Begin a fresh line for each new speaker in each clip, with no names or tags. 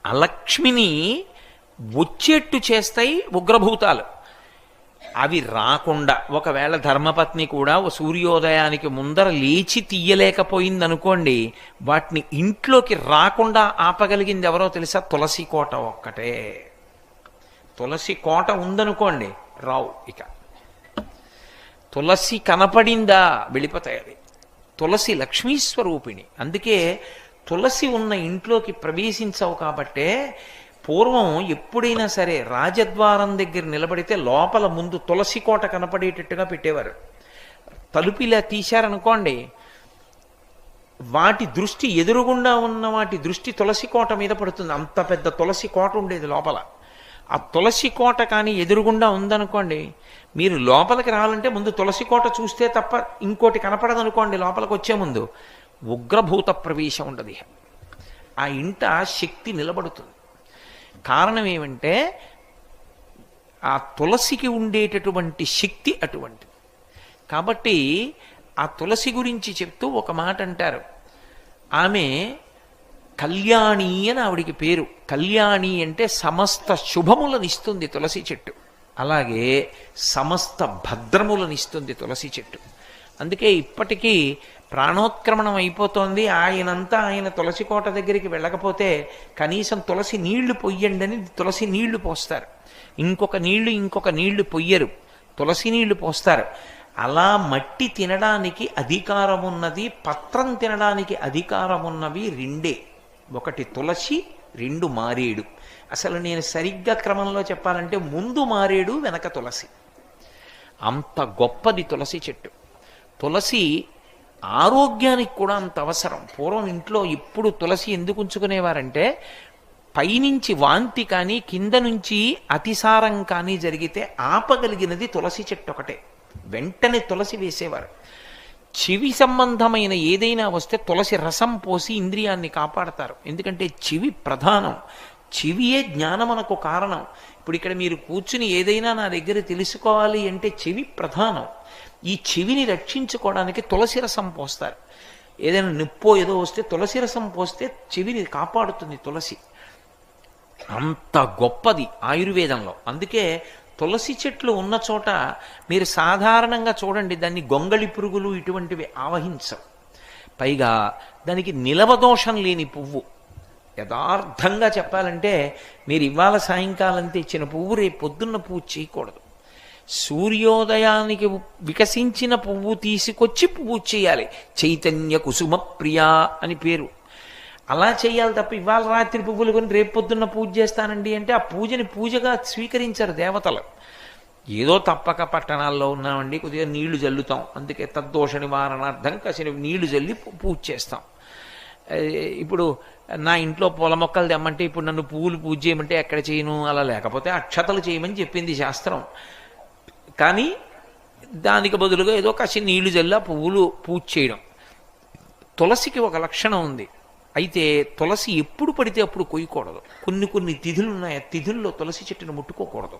అలక్ష్మిని వచ్చేట్టు చేస్తాయి ఉగ్రభూతాలు. అవి రాకుండా ఒకవేళ ధర్మపత్ని కూడా ఓ సూర్యోదయానికి ముందర లేచి తీయలేకపోయిందనుకోండి, వాటిని ఇంట్లోకి రాకుండా ఆపగలిగింది ఎవరో తెలుసా? తులసి కోట ఒక్కటే. తులసి కోట ఉందనుకోండి రావు. ఇక తులసి కనపడిందా వెళ్ళిపోతాయి అవి. తులసి లక్ష్మీస్వరూపిణి. అందుకే తులసి ఉన్న ఇంట్లోకి ప్రవేశించవు. కాబట్టే పూర్వం ఎప్పుడైనా సరే రాజద్వారం దగ్గర నిలబడితే లోపల ముందు తులసి కోట కనపడేటట్టుగా పెట్టేవారు. తలుపు ఇలా తీశారనుకోండి, వాటి దృష్టి ఎదురుగుండా ఉన్న వాటి దృష్టి తులసి కోట మీద పడుతుంది. అంత పెద్ద తులసి కోట ఉండేది లోపల. ఆ తులసి కోట కానీ ఎదురుగుండా ఉందనుకోండి, మీరు లోపలికి రావాలంటే ముందు తులసి కోట చూస్తే తప్ప ఇంకోటి కనపడదనుకోండి. లోపలికి వచ్చే ముందు ఉగ్రభూత ప్రవేశం ఉండదు. ఆ ఇంట శక్తి నిలబడుతుంది. కారణం ఏమంటే ఆ తులసికి ఉండేటటువంటి శక్తి అటువంటిది. కాబట్టి ఆ తులసి గురించి చెప్తూ ఒక మాట అంటారు. ఆమె కళ్యాణి అని ఆవిడికి పేరు. కళ్యాణి అంటే సమస్త శుభములనిస్తుంది తులసి చెట్టు. అలాగే సమస్త భద్రములనిస్తుంది తులసి చెట్టు. అందుకే ఇప్పటికీ ప్రాణోత్క్రమణం అయిపోతోంది, ఆయనంతా ఆయన తులసి కోట దగ్గరికి వెళ్ళకపోతే కనీసం తులసి నీళ్లు పొయ్యండి అని తులసి నీళ్లు పోస్తారు. ఇంకొక నీళ్లు పొయ్యరు, తులసి నీళ్లు పోస్తారు. అలా మట్టి తినడానికి అధికారం ఉన్నది, పత్రం తినడానికి అధికారం ఉన్నవి రెండే. ఒకటి తులసి, రెండు మారేడు. అసలు నేను సరిగ్గా క్రమంలో చెప్పాలంటే ముందు మారేడు, వెనక తులసి. అంత గొప్పది తులసి చెట్టు. తులసి ఆరోగ్యానికి కూడా అంత అవసరం. పూర్వం ఇంట్లో ఇప్పుడు తులసి ఎందుకు ఉంచుకునేవారంటే, పైనుంచి వాంతి కానీ కింద నుంచి అతిసారం కానీ జరిగితే ఆపగలిగినది తులసి చెట్టు ఒకటే. వెంటనే తులసి వేసేవారు. చెవి సంబంధమైన ఏదైనా వస్తే తులసి రసం పోసి ఇంద్రియాన్ని కాపాడతారు. ఎందుకంటే చెవి ప్రధానం. చెవియే జ్ఞానమునకు కారణం. ఇప్పుడు ఇక్కడ మీరు కూర్చుని ఏదైనా నా దగ్గర తెలుసుకోవాలి అంటే చెవి ప్రధానం. ఈ చెవిని రక్షించుకోవడానికి తులసి రసం పోస్తారు. ఏదైనా నొప్పో ఏదో వస్తే తులసి రసం పోస్తే చెవిని కాపాడుతుంది తులసి. అంత గొప్పది ఆయుర్వేదంలో. అందుకే తులసి చెట్లు ఉన్న చోట మీరు సాధారణంగా చూడండి, దాన్ని గొంగళి పురుగులు ఇటువంటివి ఆవహించవు. పైగా దానికి నిలవదోషం లేని పువ్వు. యథార్థంగా చెప్పాలంటే మీరు ఇవాళ సాయంకాలం తెచ్చిన పువ్వు రేపు పొద్దున్న పువ్వు చేయకూడదు. సూర్యోదయానికి వికసించిన పువ్వు తీసుకొచ్చి పువ్వు చేయాలి. చైతన్య కుసుమ ప్రియా అని పేరు. అలా చేయాలి తప్ప ఇవాళ రాత్రి పువ్వులు కొని రేపు పొద్దున్న పూజ చేస్తానండి అంటే ఆ పూజని పూజగా స్వీకరించారు దేవతలు. ఏదో తప్పక పట్టణాల్లో ఉన్నామండి, కొద్దిగా నీళ్లు జల్లుతాం, అందుకే తద్దోష నివారణార్థం కాసిన నీళ్లు జల్లి పూజ చేస్తాం. ఇప్పుడు నా ఇంట్లో పూల మొక్కలు తెమ్మంటే ఇప్పుడు నన్ను పువ్వులు పూజ చేయమంటే ఎక్కడ చేయను. అలా లేకపోతే అక్షతలు చేయమని చెప్పింది శాస్త్రం. కానీ దానికి బదులుగా ఏదో కాసి నీళ్లు జల్లి పువ్వులు పూజ చేయడం. తులసికి ఒక లక్షణం ఉంది. అయితే తులసి ఎప్పుడు పడితే అప్పుడు కొయ్యకూడదు. కొన్ని తిథులు ఉన్నాయి. ఆ తిథుల్లో తులసి చెట్టును ముట్టుకోకూడదు,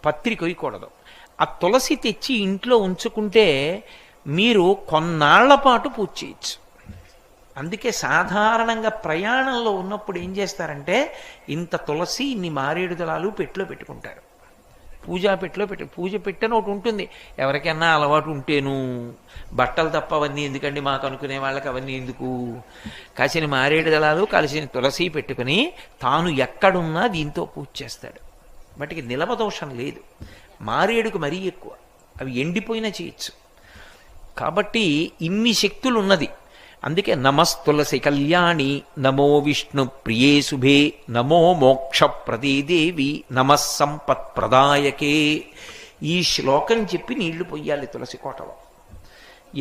పత్రి కొయ్యకూడదు. ఆ తులసి తెచ్చి ఇంట్లో ఉంచుకుంటే మీరు కొన్నాళ్ల పాటు పూజ చేయొచ్చు. అందుకే సాధారణంగా ప్రయాణంలో ఉన్నప్పుడు ఏం చేస్తారంటే ఇంత తులసి ఇన్ని మారేడు దళాలు పెట్టిలో పెట్టుకుంటారు. పూజా పెట్టిలో పూజ పెట్టని ఒకటి ఉంటుంది. ఎవరికైనా అలవాటు ఉంటేను, బట్టలు తప్ప అవన్నీ ఎందుకండి మాకు అనుకునే వాళ్ళకి అవన్నీ ఎందుకు, కాసిన మారేడు దళాలు కలిసిన తులసి పెట్టుకుని తాను ఎక్కడున్నా దీంతో పూజ చేస్తాడు. వాటికి నిలవదోషం లేదు. మారేడుకు మరీ ఎక్కువ, అవి ఎండిపోయినా చేయొచ్చు. కాబట్టి ఇన్ని శక్తులు ఉన్నది. అందుకే నమస్తులసి కళ్యాణి, నమో విష్ణు ప్రియే శుభే, నమో మోక్ష ప్రదే దేవి, నమః సంపత్ ప్రదాయకే. ఈ శ్లోకం చెప్పి నీళ్లు పొయ్యాలి తులసి కోటలో.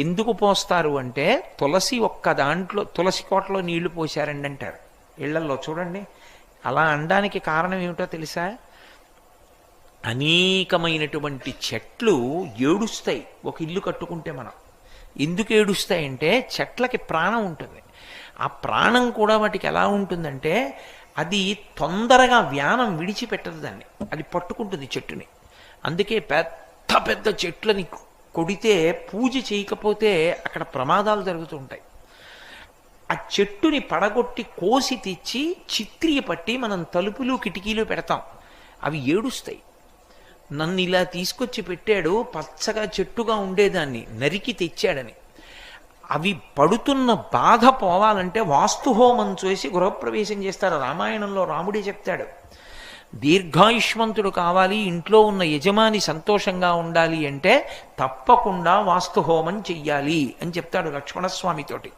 ఎందుకు పోస్తారు అంటే తులసి ఒక్క దాంట్లో తులసి కోటలో నీళ్లు పోశారండి అంటారు. ఇళ్లల్లో చూడండి. అలా అనడానికి కారణం ఏమిటో తెలుసా? అనేకమైనటువంటి చెట్లు ఏడుస్తాయి ఒక ఇల్లు కట్టుకుంటే. మనం ఎందుకు ఏడుస్తాయంటే చెట్లకి ప్రాణం ఉంటుంది. ఆ ప్రాణం కూడా వాటికి ఎలా ఉంటుందంటే అది తొందరగా వ్యానం విడిచిపెట్టదు దాన్ని, అది పట్టుకుంటుంది చెట్టుని. అందుకే పెద్ద పెద్ద చెట్లని కొడితే పూజ చేయకపోతే అక్కడ ప్రమాదాలు జరుగుతూ ఉంటాయి. ఆ చెట్టుని పడగొట్టి కోసి తెచ్చి చిత్రియ పట్టి మనం తలుపులు కిటికీలు పెడతాం. అవి ఏడుస్తాయి. నన్ను ఇలా తీసుకొచ్చి పెట్టాడు, పచ్చగా చెట్టుగా ఉండేదాన్ని నరికి తెచ్చాడని. అవి పడుతున్న బాధ పోవాలంటే వాస్తుహోమం చేసి గృహప్రవేశం చేస్తారు. రామాయణంలో రాముడే చెప్తాడు, దీర్ఘాయుష్మంతుడు కావాలి, ఇంట్లో ఉన్న యజమాని సంతోషంగా ఉండాలి అంటే తప్పకుండా వాస్తుహోమం చెయ్యాలి అని చెప్తాడు లక్ష్మణస్వామితోటి.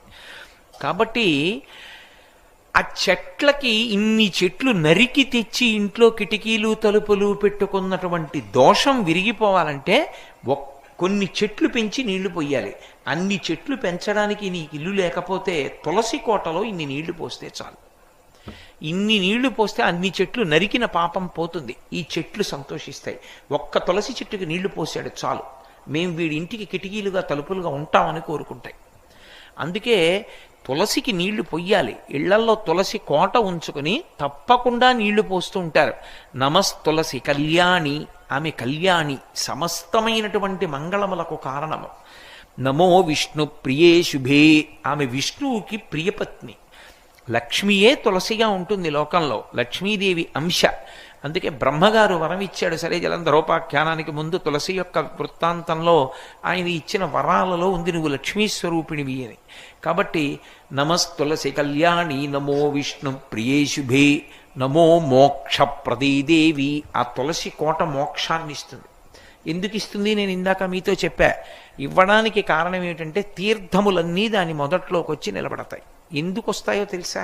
కాబట్టి ఆ చెట్లకి ఇన్ని చెట్లు నరికి తెచ్చి ఇంట్లో కిటికీలు తలుపులు పెట్టుకున్నటువంటి దోషం విరిగిపోవాలంటే కొన్ని చెట్లు పెంచి నీళ్లు పొయ్యాలి. అన్ని చెట్లు పెంచడానికి నీకు ఇల్లు లేకపోతే తులసి కోటలో ఇన్ని నీళ్లు పోస్తే చాలు. ఇన్ని నీళ్లు పోస్తే అన్ని చెట్లు నరికిన పాపం పోతుంది, ఈ చెట్లు సంతోషిస్తాయి. ఒక్క తులసి చెట్టుకి నీళ్లు పోసాడు చాలు, మేము వీడి ఇంటికి కిటికీలుగా తలుపులుగా ఉంటామని కోరుకుంటాయి. అందుకే తులసికి నీళ్లు పొయ్యాలి. ఇళ్లల్లో తులసి కోట ఉంచుకుని తప్పకుండా నీళ్లు పోస్తూ ఉంటారు. నమస్తులసి కళ్యాణి, ఆమె కళ్యాణి, సమస్తమైనటువంటి మంగళములకు కారణము. నమో విష్ణు ప్రియే శుభే, ఆమె విష్ణువుకి ప్రియపత్ని. లక్ష్మియే తులసిగా ఉంటుంది లోకంలో, లక్ష్మీదేవి అంశ. అందుకే బ్రహ్మగారు వరం ఇచ్చాడు. సరే, జలంధరోపాఖ్యానానికి ముందు తులసి యొక్క వృత్తాంతంలో ఆయన ఇచ్చిన వరాలలో ఉంది, నువ్వు లక్ష్మీ స్వరూపిణివి అని. కాబట్టి నమస్తులసి కళ్యాణి, నమో విష్ణు ప్రియే శుభే, నమో మోక్ష ప్రదీదేవి. ఆ తులసి కోట మోక్షాన్ని ఇస్తుంది. ఎందుకు ఇస్తుంది నేను ఇందాక మీతో చెప్పా. ఇవ్వడానికి కారణం ఏమిటంటే తీర్థములన్నీ దాని మొదట్లోకి వచ్చి నిలబడతాయి. ఎందుకు వస్తాయో తెలుసా?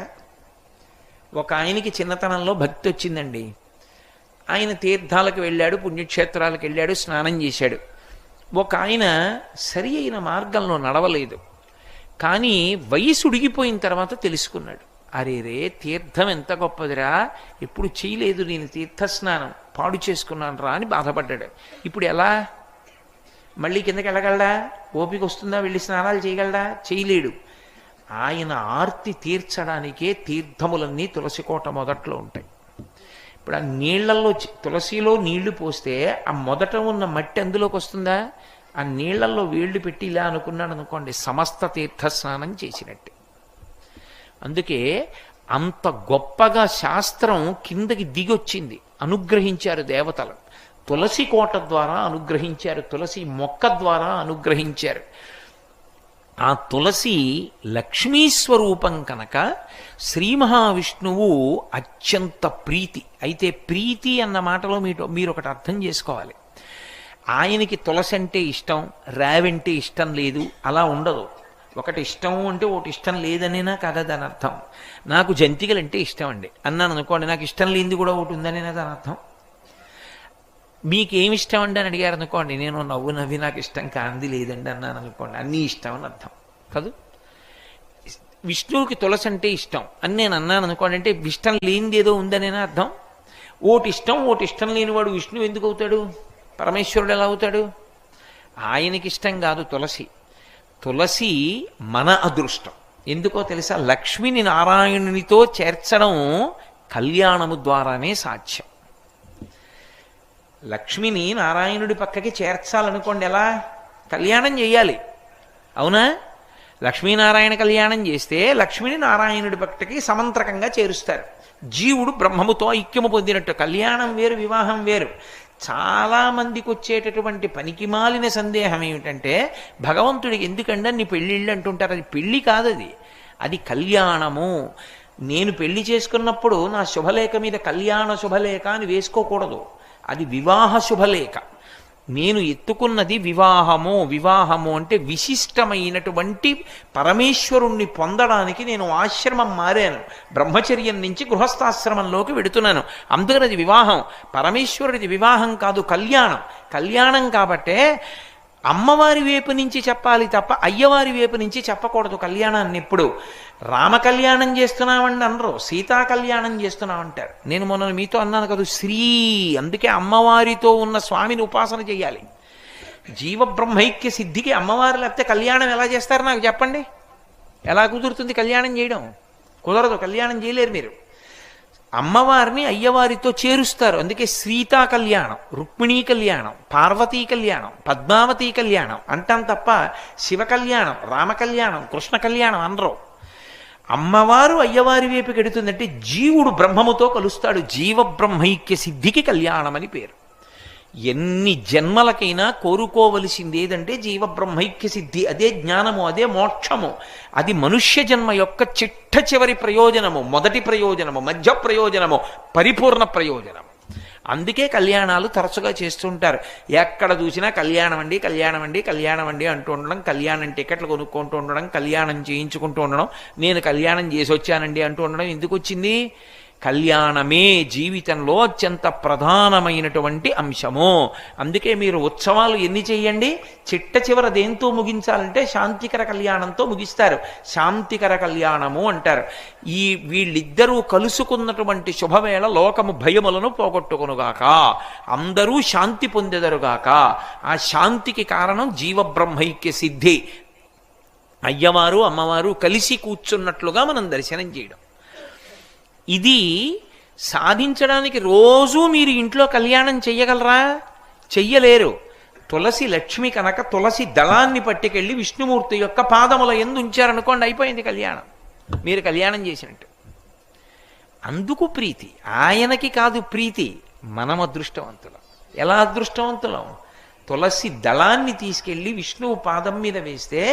ఒక ఆయనకి చిన్నతనంలో భక్తి వచ్చిందండి. ఆయన తీర్థాలకు వెళ్ళాడు, పుణ్యక్షేత్రాలకు వెళ్ళాడు, స్నానం చేశాడు. ఒక ఆయన సరి అయిన మార్గంలో నడవలేదు. కానీ వయసు ఉడిగిపోయిన తర్వాత తెలుసుకున్నాడు, అరే రే తీర్థం ఎంత గొప్పదిరా, ఎప్పుడు చేయలేదు నేను తీర్థస్నానం, పాడు చేసుకున్నాను రా అని బాధపడ్డాడు. ఇప్పుడు ఎలా మళ్ళీ కిందకి వెళ్ళగలడా? ఓపిక వస్తుందా? వెళ్ళి స్నానాలు చేయగలడా? చేయలేడు. ఆయన ఆర్తి తీర్చడానికే తీర్థములన్నీ తులసి కోట మొదట్లో ఉంటాయి. ఇప్పుడు ఆ నీళ్లలో, తులసిలో నీళ్లు పోస్తే ఆ మొదట ఉన్న మట్టి అందులోకి వస్తుందా? ఆ నీళ్లలో వేళ్లు పెట్టి ఇలా అనుకున్నాడు అనుకోండి, సమస్త తీర్థ స్నానం చేసినట్టే. అందుకే అంత గొప్పగా శాస్త్రం కిందకి దిగొచ్చింది, అనుగ్రహించారు దేవతలు. తులసి కోట ద్వారా అనుగ్రహించారు, తులసి మొక్క ద్వారా అనుగ్రహించారు. ఆ తులసి లక్ష్మీస్వరూపం కనుక శ్రీ మహావిష్ణువు అత్యంత ప్రీతి. అయితే ప్రీతి అన్న మాటలో మీరు ఒకటి అర్థం చేసుకోవాలి. ఆయనకి తులసి అంటే ఇష్టం, రావంటే ఇష్టం లేదు, అలా ఉండదు. ఒకటి ఇష్టం అంటే ఒకటి ఇష్టం లేదనేనా కదా దాని అర్థం. నాకు జంతికలంటే ఇష్టం అండి అన్నాను అనుకోండి, నాకు ఇష్టం లేనిది కూడా ఒకటి ఉందనేనా దాని అర్థం. మీకేమి ఇష్టం అండి అని అడిగారు అనుకోండి, నేను నవ్వు నవ్వి నాకు ఇష్టం కాంది లేదండి అన్నాను అనుకోండి, అన్నీ ఇష్టం అని అర్థం కాదు. విష్ణువుకి తులసి అంటే ఇష్టం అని నేను అన్నాను అనుకోండి, అంటే ఇష్టం లేనిది ఏదో ఉందనేనా అర్థం. ఓటి ఇష్టం లేనివాడు విష్ణువు ఎందుకు అవుతాడు? పరమేశ్వరుడు ఎలా అవుతాడు? ఆయనకి ఇష్టం కాదు తులసి. తులసి మన అదృష్టం. ఎందుకో తెలుసా? లక్ష్మిని నారాయణునితో చేర్చడం కళ్యాణము ద్వారానే సాధ్యం. లక్ష్మిని నారాయణుడి పక్కకి చేర్చాలనుకోండి, ఎలా? కళ్యాణం చేయాలి, అవునా? లక్ష్మీనారాయణ కళ్యాణం చేస్తే లక్ష్మిని నారాయణుడి పక్కకి సమంత్రకంగా చేరుస్తారు. జీవుడు బ్రహ్మముతో ఐక్యము పొందినట్టు. కళ్యాణం వేరు, వివాహం వేరు. చాలా మందికి వచ్చేటటువంటి పనికిమాలిన సందేహం ఏమిటంటే, భగవంతుడికి ఎందుకంటే నీ పెళ్ళిళ్ళు అంటుంటారు. అది పెళ్ళి కాదు, అది కళ్యాణము. నేను పెళ్లి చేసుకున్నప్పుడు నా శుభలేఖ మీద కళ్యాణ శుభలేఖ అని వేసుకోకూడదు, అది వివాహ శుభలేఖ. నేను ఎత్తుకున్నది వివాహము. వివాహము అంటే విశిష్టమైనటువంటి పరమేశ్వరుణ్ణి పొందడానికి నేను ఆశ్రమం మారాను, బ్రహ్మచర్యం నుంచి గృహస్థాశ్రమంలోకి వెడుతున్నాను. అందుకని అది వివాహం. పరమేశ్వరుడిది వివాహం కాదు, కళ్యాణం. కళ్యాణం కాబట్టే అమ్మవారి వైపు నుంచి చెప్పాలి తప్ప అయ్యవారి వైపు నుంచి చెప్పకూడదు కళ్యాణాన్ని. ఎప్పుడు రామ కళ్యాణం చేస్తున్నామండి అనరు, సీతా కళ్యాణం చేస్తున్నామంటారు. నేను మొన్న మీతో అన్నాను కదా, శ్రీ. అందుకే అమ్మవారితో ఉన్న స్వామిని ఉపాసన చేయాలి. జీవబ్రహ్మైక్య సిద్ధికి అమ్మవారు లేకపోతే కళ్యాణం ఎలా చేస్తారు నాకు చెప్పండి? ఎలా కుదురుతుంది కళ్యాణం చేయడం? కుదరదు, కళ్యాణం చేయలేరు మీరు. అమ్మవారిని అయ్యవారితో చేరుస్తారు. అందుకే సీతా కళ్యాణం, రుక్మిణీ కళ్యాణం, పార్వతీ కళ్యాణం, పద్మావతీ కళ్యాణం అంటాం తప్ప శివ కళ్యాణం, రామ కళ్యాణం, కృష్ణ కళ్యాణం అనరు. అమ్మవారు అయ్యవారి వైపుకి ఎడుతుందంటే జీవుడు బ్రహ్మముతో కలుస్తాడు. జీవ బ్రహ్మైక్య సిద్ధికి కళ్యాణం అని పేరు. ఎన్ని జన్మలకైనా కోరుకోవలసింది ఏదంటే జీవ బ్రహ్మైక్య సిద్ధి. అదే జ్ఞానము, అదే మోక్షము. అది మనుష్య జన్మ యొక్క చిట్ట చివరి ప్రయోజనము, మొదటి ప్రయోజనము, మధ్య ప్రయోజనము, పరిపూర్ణ ప్రయోజనము. అందుకే కళ్యాణాలు తరచుగా చేస్తుంటారు. ఎక్కడ చూసినా కళ్యాణం అండి, కళ్యాణం అండి, కళ్యాణం అండి అంటూ ఉండడం, కళ్యాణం టికెట్లు కొనుక్కుంటూ ఉండడం, కళ్యాణం చేయించుకుంటూ ఉండడం, నేను కళ్యాణం చేసి వచ్చానండి అంటూ ఉండడం ఎందుకు వచ్చింది? కళ్యాణమే జీవితంలో అత్యంత ప్రధానమైనటువంటి అంశము. అందుకే మీరు ఉత్సవాలు ఎన్ని చెయ్యండి, చిట్ట చివర దేంతో ముగించాలంటే శాంతికర కళ్యాణంతో ముగిస్తారు. శాంతికర కళ్యాణము అంటారు. వీళ్ళిద్దరూ కలుసుకున్నటువంటి శుభవేళ లోకము భయములను పోగొట్టుకొనుగాక, అందరూ శాంతి పొందెదరుగాక. ఆ శాంతికి కారణం జీవబ్రహ్మైక్య సిద్ధి. అయ్యవారు అమ్మవారు కలిసి కూర్చున్నట్లుగా మనం దర్శనం చేయడం. ఇది సాధించడానికి రోజూ మీరు ఇంట్లో కళ్యాణం చెయ్యగలరా? చెయ్యలేరు. తులసి లక్ష్మి కనుక తులసి దళాన్ని పట్టుకెళ్ళి విష్ణుమూర్తి యొక్క పాదముల యందు ఉంచారనుకోండి, అయిపోయింది కళ్యాణం. మీరు కళ్యాణం చేసినట్టు. అందుకు ప్రీతి ఆయనకి కాదు, ప్రీతి మనం అదృష్టవంతులం. ఎలా అదృష్టవంతులం? తులసి దళాన్ని తీసుకెళ్ళి విష్ణువు పాదం మీద వేస్తే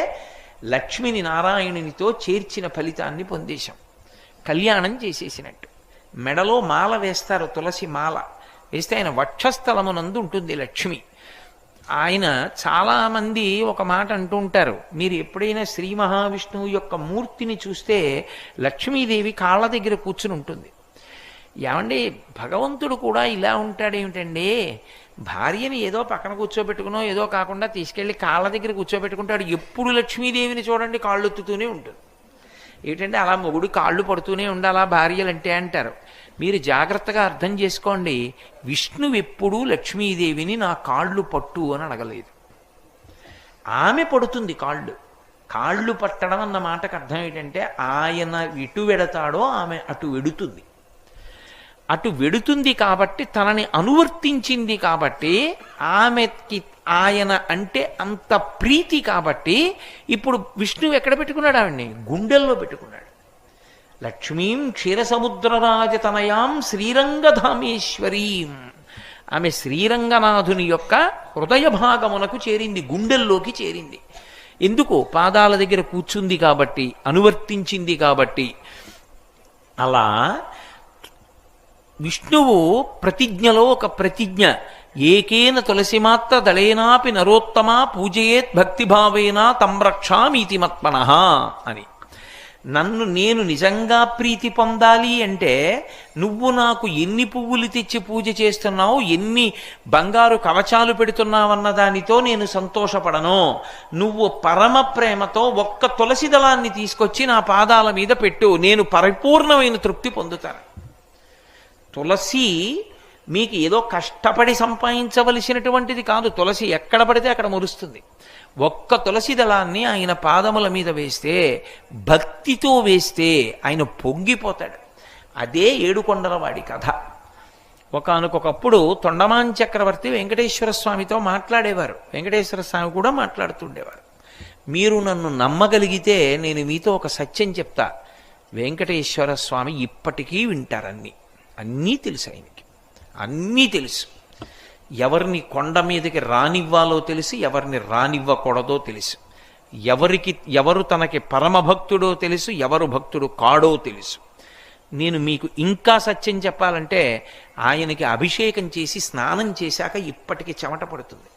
లక్ష్మిని నారాయణునితో చేర్చిన ఫలితాన్ని పొందేశాం. కళ్యాణం చేసేసినట్టు. మెడలో మాల వేస్తారు, తులసి మాల వేస్తే ఆయన వక్షస్థలమునందు ఉంటుంది లక్ష్మి. ఆయన చాలామంది ఒక మాట అంటూ ఉంటారు, మీరు ఎప్పుడైనా శ్రీ మహావిష్ణువు యొక్క మూర్తిని చూస్తే లక్ష్మీదేవి కాళ్ళ దగ్గర కూర్చుని ఉంటుంది. ఏమండి, భగవంతుడు కూడా ఇలా ఉంటాడేమిటండి? భార్యని ఏదో పక్కన కూర్చోబెట్టుకునో ఏదో కాకుండా తీసుకెళ్ళి కాళ్ళ దగ్గర కూర్చోబెట్టుకుంటాడు. ఎప్పుడు లక్ష్మీదేవిని చూడండి కాళ్ళు ఎత్తుతూనే ఉంటుంది. ఏంటంటే అలా మొగుడు కాళ్ళు పడుతూనే ఉండాలా భార్యలంటే అంటారు. మీరు జాగ్రత్తగా అర్థం చేసుకోండి, విష్ణువు ఎప్పుడూ లక్ష్మీదేవిని నా కాళ్ళు పట్టు అని అడగలేదు. ఆమె పడుతుంది కాళ్ళు. కాళ్ళు పట్టడం అన్న మాటకు అర్థం ఏంటంటే ఆయన ఇటు వెడతాడో ఆమె అటు వెడుతుంది. అటు వెడుతుంది కాబట్టి తనని అనువర్తించింది కాబట్టి ఆమెకి ఆయన అంటే అంత ప్రీతి కాబట్టి ఇప్పుడు విష్ణువు ఎక్కడ పెట్టుకున్నాడు? ఆవిడ్ని గుండెల్లో పెట్టుకున్నాడు. లక్ష్మీం క్షీరసముద్రరాజతనయాం శ్రీరంగధామేశ్వరీం. ఆమె శ్రీరంగనాథుని యొక్క హృదయ భాగమునకు చేరింది, గుండెల్లోకి చేరింది. ఎందుకు? పాదాల దగ్గర కూర్చుంది కాబట్టి, అనువర్తించింది కాబట్టి. అలా విష్ణువు ప్రతిజ్ఞలో ఒక ప్రతిజ్ఞ, ఏకేన తులసిమాత్ర దళేనాపి నరోత్తమా పూజయేత్ భక్తిభావేన తం రక్షామీతి మత్మనః అని. నేను నిజంగా ప్రీతి పొందాలి అంటే నువ్వు నాకు ఎన్ని పువ్వులు తెచ్చి పూజ చేస్తున్నావు, ఎన్ని బంగారు కవచాలు పెడుతున్నావన్న దానితో నేను సంతోషపడను. నువ్వు పరమ ప్రేమతో ఒక్క తులసి దళాన్ని తీసుకొచ్చి నా పాదాల మీద పెట్టు, నేను పరిపూర్ణమైన తృప్తి పొందుతాను. తులసి మీకు ఏదో కష్టపడి సంపాదించవలసినటువంటిది కాదు. తులసి ఎక్కడ పడితే అక్కడ మురుస్తుంది. ఒక్క తులసి దళాన్ని ఆయన పాదముల మీద వేస్తే, భక్తితో వేస్తే ఆయన పొంగిపోతాడు. అదే ఏడుకొండల వాడి కథ. ఒకానొకప్పుడు తొండమాన్ చక్రవర్తి వెంకటేశ్వర స్వామితో మాట్లాడేవారు. వెంకటేశ్వర స్వామి కూడా మాట్లాడుతుండేవారు. మీరు నన్ను నమ్మగలిగితే నేను మీతో ఒక సత్యం చెప్తా, వెంకటేశ్వర స్వామి ఇప్పటికీ వింటారన్నీ. అన్నీ తెలుసు ఆయనకి, అన్నీ తెలుసు. ఎవరిని కొండ మీదకి రానివ్వాలో తెలుసు, ఎవరిని రానివ్వకూడదో తెలుసు. ఎవరు తనకి పరమభక్తుడో తెలుసు, ఎవరు భక్తుడు కాడో తెలుసు. నేను మీకు ఇంకా సత్యం చెప్పాలంటే ఆయనకి అభిషేకం చేసి స్నానం చేశాక ఇప్పటికీ చెమట పడుతుంది.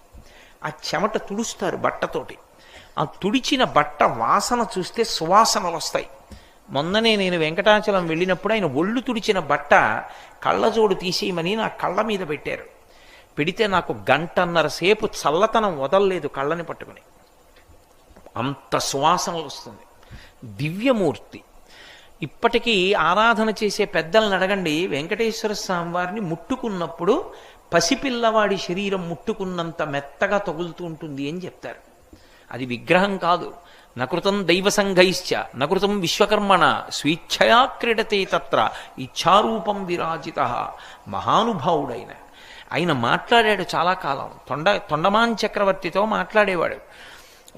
ఆ చెమట తుడుస్తారు బట్టతోటి. ఆ తుడిచిన బట్ట వాసన చూస్తే సువాసనలు వస్తాయి. మొన్ననే నేను వెంకటాచలం వెళ్ళినప్పుడు ఆయన ఒళ్ళు తుడిచిన బట్ట కళ్ళజోడు తీసేయమని నా కళ్ళ మీద పెట్టారు. పెడితే నాకు 1.5 సేపు చల్లతనం వదలలేదు కళ్ళని పట్టుకుని. అంత సువాసనలు వస్తుంది. దివ్యమూర్తి. ఇప్పటికీ ఆరాధన చేసే పెద్దలను అడగండి, వెంకటేశ్వర స్వామి వారిని ముట్టుకున్నప్పుడు పసిపిల్లవాడి శరీరం ముట్టుకున్నంత మెత్తగా తగులుతూ ఉంటుంది అని చెప్తారు. అది విగ్రహం కాదు. నకృతం దైవసంఘైశ్చ నకృతం విశ్వకర్మణ స్వేచ్ఛయా క్రీడతే తత్ర ఇచ్ఛారూపం విరాజిత. మహానుభావుడైన ఆయన మాట్లాడాడు చాలా కాలం. తొండమాన్ చక్రవర్తితో మాట్లాడేవాడు.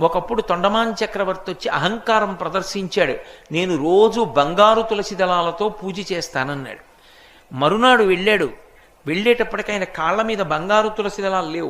ఒకప్పుడు తొండమాన్ చక్రవర్తి వచ్చి అహంకారం ప్రదర్శించాడు, నేను రోజు బంగారు తులసి దళాలతో పూజ చేస్తానన్నాడు. మరునాడు వెళ్ళేటప్పటికీ ఆయన కాళ్ళ మీద బంగారు తులసి దళాలు లేవు.